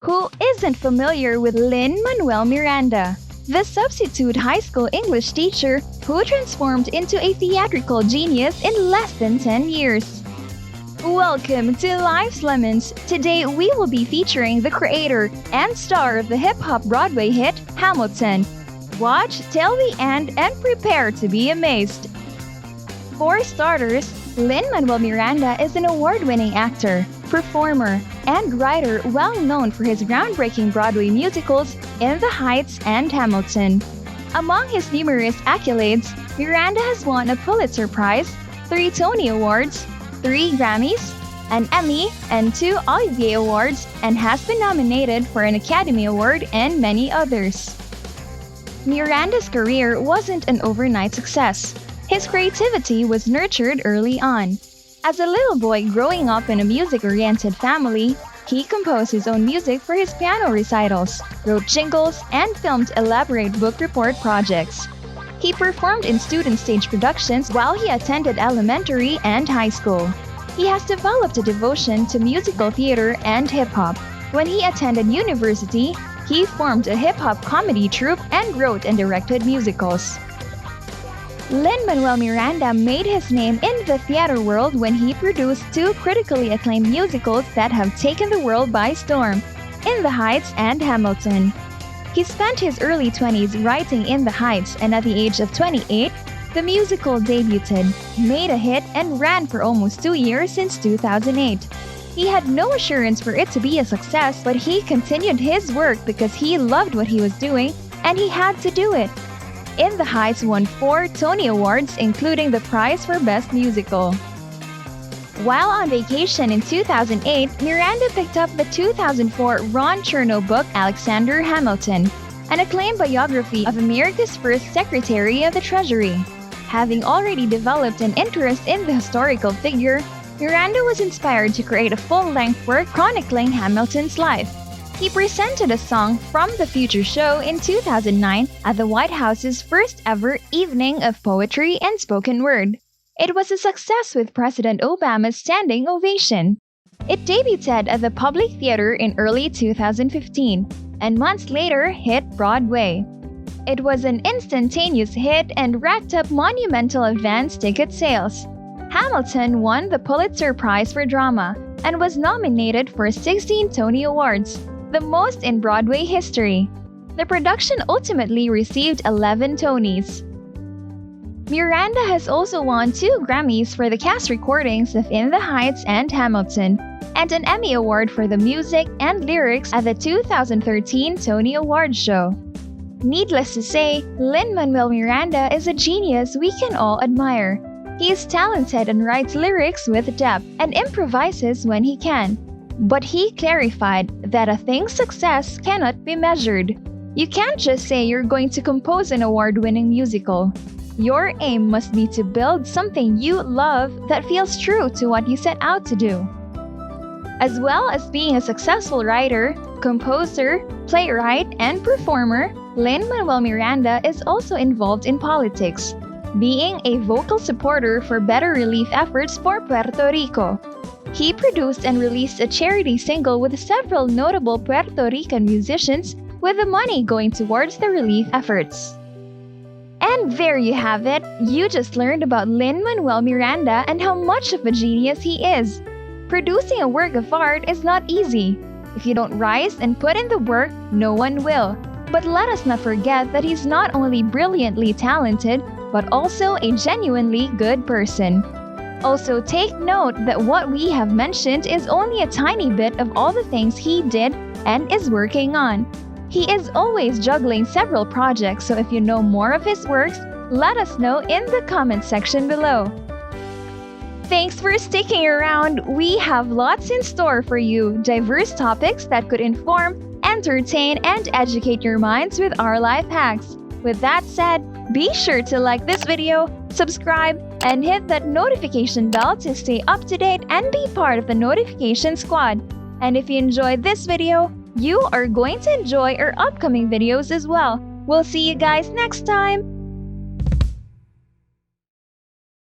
Who isn't familiar with Lin-Manuel Miranda, the substitute high school English teacher who transformed into a theatrical genius in less than 10 years? Welcome to Life's Lemons. Today we will be featuring the creator and star of the hip-hop Broadway hit, Hamilton. Watch till the end and prepare to be amazed. For starters, Lin-Manuel Miranda is an award-winning actor, performer, and writer well known for his groundbreaking Broadway musicals In the Heights and Hamilton. Among his numerous accolades, Miranda has won a Pulitzer Prize, 3 Tony Awards, 3 Grammys, an Emmy, and 2 Olivier Awards, and has been nominated for an Academy Award and many others. Miranda's career wasn't an overnight success. His creativity was nurtured early on. As a little boy growing up in a music-oriented family, he composed his own music for his piano recitals, wrote jingles, and filmed elaborate book report projects. He performed in student stage productions while he attended elementary and high school. He has developed a devotion to musical theater and hip-hop. When he attended university, he formed a hip-hop comedy troupe and wrote and directed musicals. Lin-Manuel Miranda made his name in the theater world when he produced 2 critically acclaimed musicals that have taken the world by storm, In the Heights and Hamilton. He spent his early 20s writing In the Heights, and at the age of 28, the musical debuted, made a hit, and ran for almost 2 years since 2008. He had no assurance for it to be a success, but he continued his work because he loved what he was doing and he had to do it. In the Heights won 4 Tony Awards, including the prize for Best Musical. While on vacation in 2008, Miranda picked up the 2004 Ron Chernow book Alexander Hamilton, an acclaimed biography of America's first Secretary of the Treasury. Having already developed an interest in the historical figure, Miranda was inspired to create a full-length work chronicling Hamilton's life. He presented a song from the Future show in 2009 at the White House's first ever Evening of Poetry and Spoken Word. It was a success with President Obama's standing ovation. It debuted at the Public Theater in early 2015, and months later hit Broadway. It was an instantaneous hit and racked up monumental advance ticket sales. Hamilton won the Pulitzer Prize for Drama and was nominated for 16 Tony Awards, the most in Broadway history. The production ultimately received 11 Tonys. Miranda has also won 2 Grammys for the cast recordings of In the Heights and Hamilton, and an Emmy Award for the music and lyrics at the 2013 Tony Awards show. Needless to say, Lin-Manuel Miranda is a genius we can all admire. He is talented and writes lyrics with depth and improvises when he can. But he clarified that a thing's success cannot be measured. You can't just say you're going to compose an award-winning musical. Your aim must be to build something you love that feels true to what you set out to do. As well as being a successful writer, composer, playwright, and performer, Lin-Manuel Miranda is also involved in politics, being a vocal supporter for better relief efforts for Puerto Rico. He produced and released a charity single with several notable Puerto Rican musicians, with the money going towards the relief efforts. And there you have it! You just learned about Lin-Manuel Miranda and how much of a genius he is. Producing a work of art is not easy. If you don't rise and put in the work, no one will. But let us not forget that he's not only brilliantly talented, but also a genuinely good person. Also, take note that what we have mentioned is only a tiny bit of all the things he did and is working on. He is always juggling several projects, so if you know more of his works, let us know in the comment section below. Thanks for sticking around. We have lots in store for you, diverse topics that could inform, entertain, and educate your minds with our life hacks. With that said, be sure to like this video, subscribe, and hit that notification bell to stay up to date and be part of the notification squad. And if you enjoyed this video, you are going to enjoy our upcoming videos as well. We'll see you guys next time!